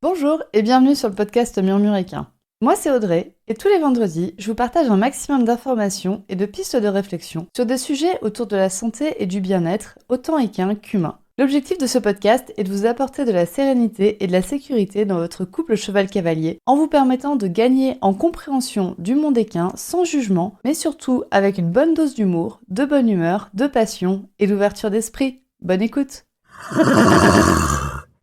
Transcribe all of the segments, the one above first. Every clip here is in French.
Bonjour et bienvenue sur le podcast Murmuréquin. Moi c'est Audrey et tous les vendredis, je vous partage un maximum d'informations et de pistes de réflexion sur des sujets autour de la santé et du bien-être, autant équin qu'humain. L'objectif de ce podcast est de vous apporter de la sérénité et de la sécurité dans votre couple cheval-cavalier en vous permettant de gagner en compréhension du monde équin sans jugement, mais surtout avec une bonne dose d'humour, de bonne humeur, de passion et d'ouverture d'esprit. Bonne écoute!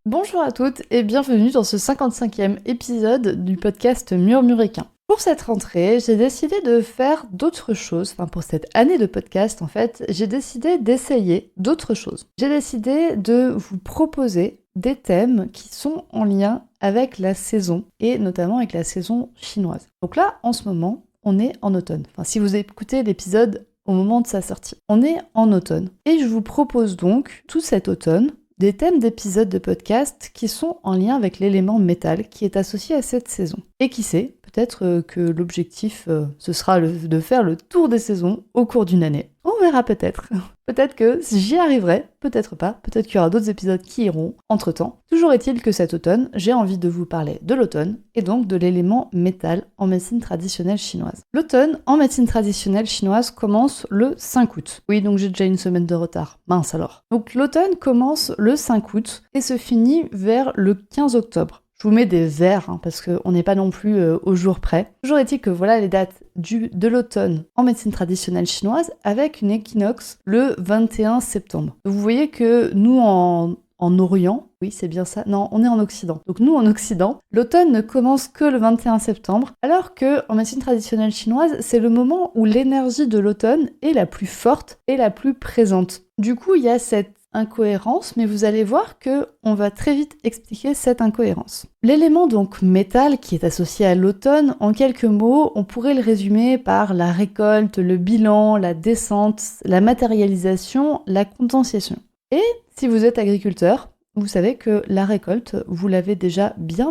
Bonjour à toutes et bienvenue dans ce 55e épisode du podcast Murmuréquin. Pour cette rentrée, j'ai décidé de faire d'autres choses, pour cette année de podcast en fait, j'ai décidé d'essayer d'autres choses. J'ai décidé de vous proposer des thèmes qui sont en lien avec la saison et notamment avec la saison chinoise. Donc là, en ce moment, on est en automne. Si vous écoutez l'épisode au moment de sa sortie, on est en automne. Et je vous propose donc, tout cet automne, des thèmes d'épisodes de podcast qui sont en lien avec l'élément métal qui est associé à cette saison. Et qui sait, peut-être que l'objectif, ce sera de faire le tour des saisons au cours d'une année. On verra peut-être. Peut-être que j'y arriverai, peut-être pas, peut-être qu'il y aura d'autres épisodes qui iront entre-temps. Toujours est-il que cet automne, j'ai envie de vous parler de l'automne et donc de l'élément métal en médecine traditionnelle chinoise. L'automne en médecine traditionnelle chinoise commence le 5 août. Oui, donc j'ai déjà une semaine de retard. Mince alors. Donc l'automne commence le 5 août et se finit vers le 15 octobre. Je vous mets des vers, parce qu'on n'est pas non plus au jour près. Toujours est-il que voilà les dates de l'automne en médecine traditionnelle chinoise avec une équinoxe le 21 septembre. Vous voyez que nous en Orient, oui c'est bien ça, non on est en Occident. Donc nous en Occident, l'automne ne commence que le 21 septembre, alors que en médecine traditionnelle chinoise, c'est le moment où l'énergie de l'automne est la plus forte et la plus présente. Du coup, il y a cette incohérence, mais vous allez voir que on va très vite expliquer cette incohérence. L'élément donc métal qui est associé à l'automne, en quelques mots, on pourrait le résumer par la récolte, le bilan, la descente, la matérialisation, la condensation. Et si vous êtes agriculteur, vous savez que la récolte, vous l'avez déjà bien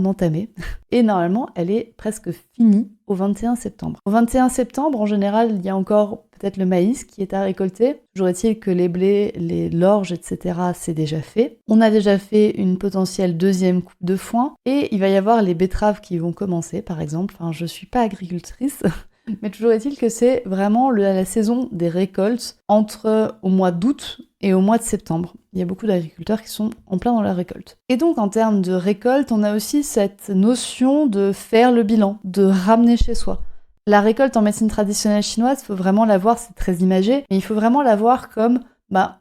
entamée. Et normalement, elle est presque finie au 21 septembre. Au 21 septembre, en général, il y a encore peut-être le maïs qui est à récolter. Toujours est-il que les blés, l'orge, etc., c'est déjà fait. On a déjà fait une potentielle deuxième coupe de foin. Et il va y avoir les betteraves qui vont commencer, par exemple. Je suis pas agricultrice, mais toujours est-il que c'est vraiment la saison des récoltes entre au mois d'août et au mois de septembre. Il y a beaucoup d'agriculteurs qui sont en plein dans la récolte. Et donc en termes de récolte, on a aussi cette notion de faire le bilan, de ramener chez soi. La récolte en médecine traditionnelle chinoise, il faut vraiment la voir, c'est très imagé, mais il faut vraiment la voir comme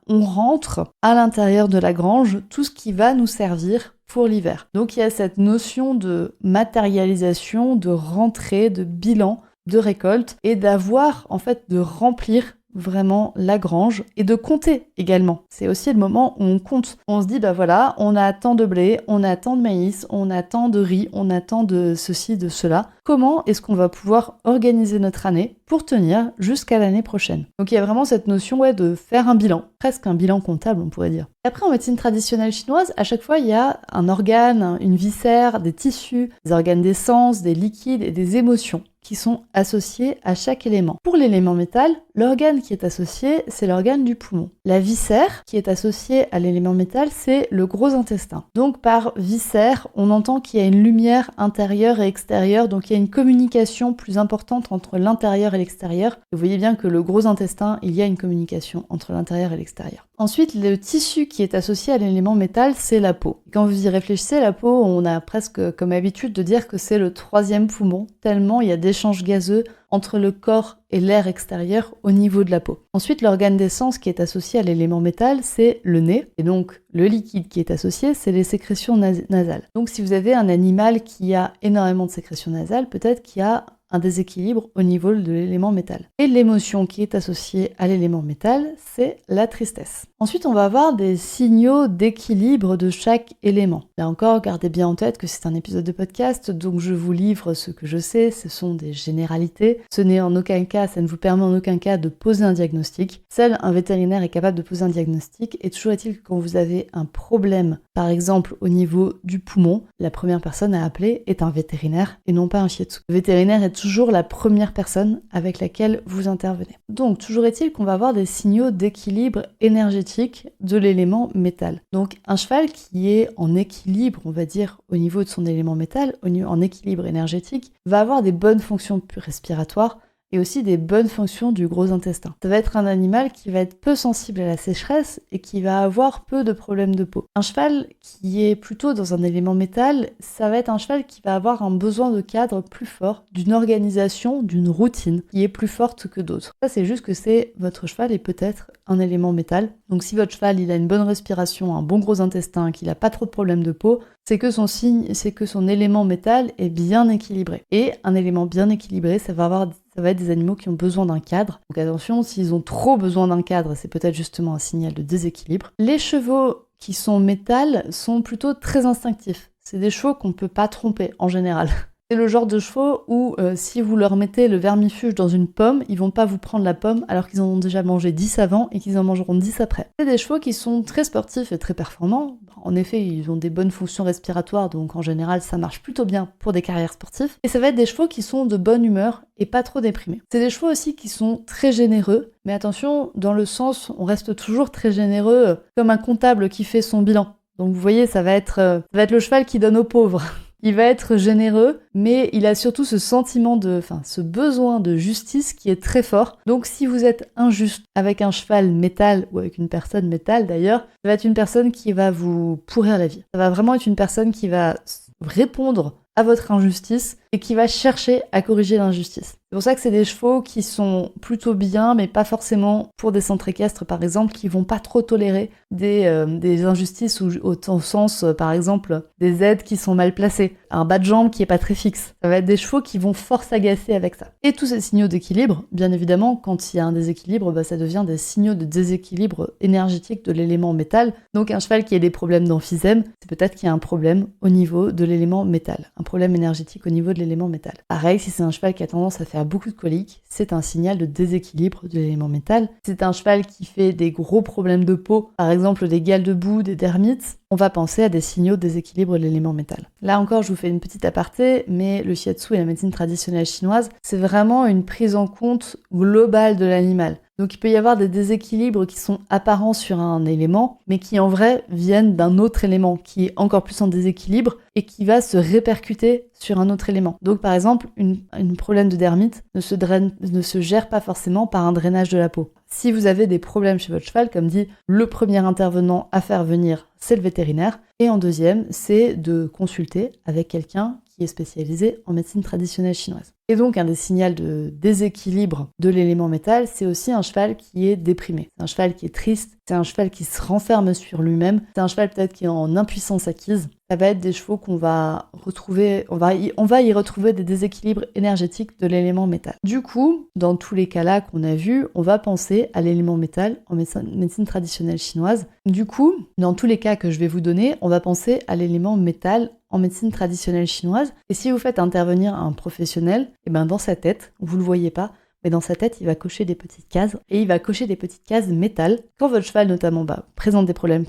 on rentre à l'intérieur de la grange tout ce qui va nous servir pour l'hiver. Donc il y a cette notion de matérialisation, de rentrée, de bilan, de récolte et d'avoir en fait de remplir vraiment la grange et de compter également. C'est aussi le moment où on compte. On se dit voilà, on a tant de blé, on a tant de maïs, on a tant de riz, on a tant de ceci, de cela. Comment est-ce qu'on va pouvoir organiser notre année pour tenir jusqu'à l'année prochaine? Donc il y a vraiment cette notion de faire un bilan, presque un bilan comptable on pourrait dire. Et après en médecine traditionnelle chinoise, à chaque fois il y a un organe, une viscère, des tissus, des organes d'essence, des liquides et des émotions qui sont associés à chaque élément. Pour l'élément métal, l'organe qui est associé, c'est l'organe du poumon. La viscère qui est associée à l'élément métal, c'est le gros intestin. Donc par viscère, on entend qu'il y a une lumière intérieure et extérieure, donc il y a une communication plus importante entre l'intérieur et l'extérieur. Vous voyez bien que le gros intestin, il y a une communication entre l'intérieur et l'extérieur. Ensuite, le tissu qui est associé à l'élément métal, c'est la peau. Quand vous y réfléchissez, la peau, on a presque comme habitude de dire que c'est le troisième poumon, tellement il y a d'échanges gazeux entre le corps et l'air extérieur au niveau de la peau. Ensuite, l'organe d'essence qui est associé à l'élément métal, c'est le nez. Et donc, le liquide qui est associé, c'est les sécrétions nasales. Donc, si vous avez un animal qui a énormément de sécrétions nasales, peut-être qu'il y a un déséquilibre au niveau de l'élément métal. Et l'émotion qui est associée à l'élément métal, c'est la tristesse. Ensuite, on va avoir des signaux d'équilibre de chaque élément. Là encore, gardez bien en tête que c'est un épisode de podcast, donc je vous livre ce que je sais, ce sont des généralités. Ce n'est en aucun cas, ça ne vous permet en aucun cas de poser un diagnostic. Seul un vétérinaire est capable de poser un diagnostic, et toujours est-il que quand vous avez un problème par exemple au niveau du poumon, la première personne à appeler est un vétérinaire et non pas un shiatsu. Le vétérinaire est toujours la première personne avec laquelle vous intervenez. Donc toujours est-il qu'on va avoir des signaux d'équilibre énergétique de l'élément métal. Donc un cheval qui est en équilibre, on va dire, au niveau de son élément métal, en équilibre énergétique, va avoir des bonnes fonctions respiratoires, et aussi des bonnes fonctions du gros intestin. Ça va être un animal qui va être peu sensible à la sécheresse et qui va avoir peu de problèmes de peau. Un cheval qui est plutôt dans un élément métal, ça va être un cheval qui va avoir un besoin de cadre plus fort, d'une organisation, d'une routine qui est plus forte que d'autres. Ça, c'est juste que votre cheval est peut-être un élément métal. Donc si votre cheval il a une bonne respiration, un bon gros intestin, qu'il n'a pas trop de problèmes de peau, c'est que son élément métal est bien équilibré. Et un élément bien équilibré, ça va être des animaux qui ont besoin d'un cadre. Donc attention, s'ils ont trop besoin d'un cadre, c'est peut-être justement un signal de déséquilibre. Les chevaux qui sont métal sont plutôt très instinctifs. C'est des chevaux qu'on ne peut pas tromper en général. C'est le genre de chevaux où si vous leur mettez le vermifuge dans une pomme, ils vont pas vous prendre la pomme alors qu'ils en ont déjà mangé 10 avant et qu'ils en mangeront 10 après. C'est des chevaux qui sont très sportifs et très performants. En effet, ils ont des bonnes fonctions respiratoires, donc en général, ça marche plutôt bien pour des carrières sportives. Et ça va être des chevaux qui sont de bonne humeur et pas trop déprimés. C'est des chevaux aussi qui sont très généreux, mais attention, dans le sens, on reste toujours très généreux, comme un comptable qui fait son bilan. Donc vous voyez, ça va être le cheval qui donne aux pauvres. Il va être généreux, mais il a surtout ce besoin de justice qui est très fort. Donc si vous êtes injuste avec un cheval métal, ou avec une personne métal d'ailleurs, ça va être une personne qui va vous pourrir la vie. Ça va vraiment être une personne qui va répondre à votre injustice et qui va chercher à corriger l'injustice. C'est pour ça que c'est des chevaux qui sont plutôt bien, mais pas forcément pour des centres équestres, par exemple, qui vont pas trop tolérer des injustices ou au sens, par exemple, des aides qui sont mal placées, un bas de jambe qui est pas très fixe. Ça va être des chevaux qui vont fort s'agacer avec ça. Et tous ces signaux d'équilibre, bien évidemment, quand il y a un déséquilibre, ça devient des signaux de déséquilibre énergétique de l'élément métal. Donc un cheval qui a des problèmes d'emphysème, c'est peut-être qu'il y a un problème au niveau de l'élément métal, un problème énergétique au niveau de l'élément métal. Pareil, si c'est un cheval qui a tendance à faire beaucoup de coliques, c'est un signal de déséquilibre de l'élément métal. Si c'est un cheval qui fait des gros problèmes de peau, par exemple des gales de boue, des dermites, on va penser à des signaux de déséquilibre de l'élément métal. Là encore, je vous fais une petite aparté, mais le shiatsu et la médecine traditionnelle chinoise, c'est vraiment une prise en compte globale de l'animal. Donc il peut y avoir des déséquilibres qui sont apparents sur un élément, mais qui en vrai viennent d'un autre élément, qui est encore plus en déséquilibre et qui va se répercuter sur un autre élément. Donc par exemple, un problème de dermite ne se gère pas forcément par un drainage de la peau. Si vous avez des problèmes chez votre cheval, comme dit, le premier intervenant à faire venir, c'est le vétérinaire. Et en deuxième, c'est de consulter avec quelqu'un qui est spécialisé en médecine traditionnelle chinoise. Et donc un des signaux de déséquilibre de l'élément métal, c'est aussi un cheval qui est déprimé. C'est un cheval qui est triste, c'est un cheval qui se renferme sur lui-même, c'est un cheval peut-être qui est en impuissance acquise. Ça va être des chevaux qu'on va retrouver, on va y retrouver des déséquilibres énergétiques de l'élément métal. Du coup, dans tous les cas-là qu'on a vus, on va penser à l'élément métal en médecine traditionnelle chinoise. Du coup, dans tous les cas que je vais vous donner, on va penser à l'élément métal en médecine traditionnelle chinoise. Et si vous faites intervenir un professionnel, et dans sa tête, vous le voyez pas, mais dans sa tête, il va cocher des petites cases, et il va cocher des petites cases métal. Quand votre cheval, notamment, présente des problèmes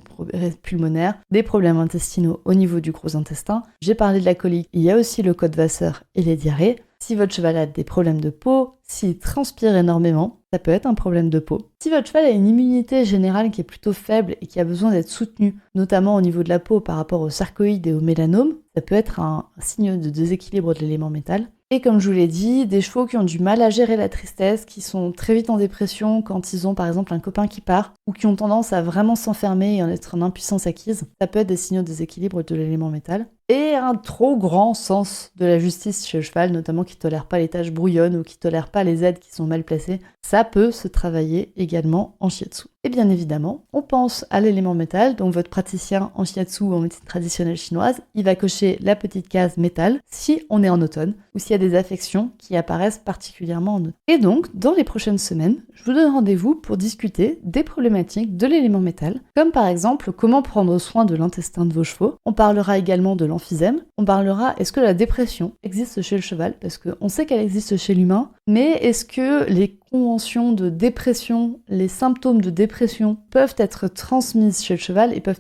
pulmonaires, des problèmes intestinaux au niveau du gros intestin, j'ai parlé de la colique, il y a aussi le Code-Vasseur et les diarrhées. Si votre cheval a des problèmes de peau, s'il transpire énormément, ça peut être un problème de peau. Si votre cheval a une immunité générale qui est plutôt faible et qui a besoin d'être soutenue, notamment au niveau de la peau par rapport aux sarcoïdes et aux mélanomes, ça peut être un signe de déséquilibre de l'élément métal. Et comme je vous l'ai dit, des chevaux qui ont du mal à gérer la tristesse, qui sont très vite en dépression quand ils ont par exemple un copain qui part, ou qui ont tendance à vraiment s'enfermer et en être en impuissance acquise, ça peut être des signaux de déséquilibre de l'élément métal. Et un trop grand sens de la justice chez le cheval, notamment qui ne tolère pas les tâches brouillonnes ou qui ne tolère pas les aides qui sont mal placées, ça peut se travailler également en shiatsu. Et bien évidemment, on pense à l'élément métal, donc votre praticien en shiatsu ou en médecine traditionnelle chinoise, il va cocher la petite case métal si on est en automne ou s'il y a des affections qui apparaissent particulièrement en automne. Et donc, dans les prochaines semaines, je vous donne rendez-vous pour discuter des problématiques de l'élément métal, comme par exemple comment prendre soin de l'intestin de vos chevaux. On parlera également de l'emphysème. On parlera est-ce que la dépression existe chez le cheval, parce qu'on sait qu'elle existe chez l'humain, mais est-ce que les conventions de dépression, les symptômes de dépression peuvent être transmises chez le cheval et peuvent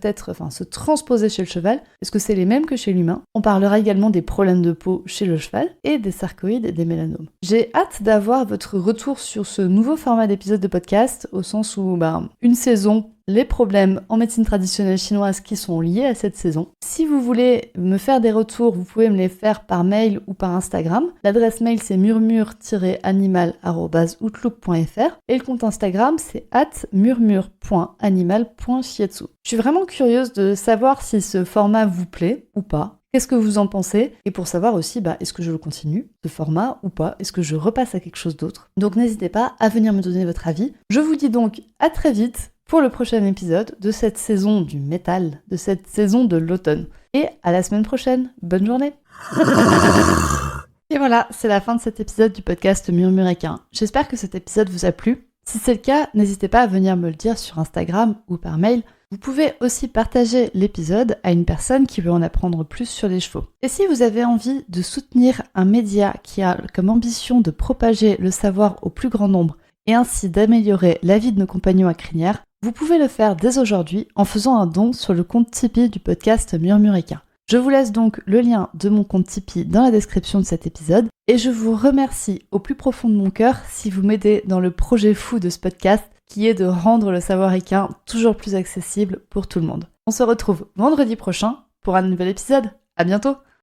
se transposer chez le cheval? Est-ce que c'est les mêmes que chez l'humain? On parlera également des problèmes de peau chez le cheval et des sarcoïdes et des mélanomes. J'ai hâte d'avoir votre retour sur ce nouveau format d'épisode de podcast, au sens où une saison, les problèmes en médecine traditionnelle chinoise qui sont liés à cette saison. Si vous voulez me faire des retours, vous pouvez me les faire par mail ou par Instagram. L'adresse mail c'est murmure-animal@outlook.fr et le compte Instagram c'est @murmure.animal.shiatsu. Je suis vraiment curieuse de savoir si ce format vous plaît ou pas. Qu'est-ce que vous en pensez? Et pour savoir aussi, est-ce que je le continue, ce format, ou pas? Est-ce que je repasse à quelque chose d'autre? Donc n'hésitez pas à venir me donner votre avis. Je vous dis donc à très vite pour le prochain épisode de cette saison du métal, de cette saison de l'automne. Et à la semaine prochaine. Bonne journée. Et voilà, c'est la fin de cet épisode du podcast Murmuréquin. J'espère que cet épisode vous a plu. Si c'est le cas, n'hésitez pas à venir me le dire sur Instagram ou par mail. Vous pouvez aussi partager l'épisode à une personne qui veut en apprendre plus sur les chevaux. Et si vous avez envie de soutenir un média qui a comme ambition de propager le savoir au plus grand nombre et ainsi d'améliorer la vie de nos compagnons à crinière, vous pouvez le faire dès aujourd'hui en faisant un don sur le compte Tipeee du podcast Murmuréquin. Je vous laisse donc le lien de mon compte Tipeee dans la description de cet épisode et je vous remercie au plus profond de mon cœur si vous m'aidez dans le projet fou de ce podcast qui est de rendre le savoir équin toujours plus accessible pour tout le monde. On se retrouve vendredi prochain pour un nouvel épisode. À bientôt!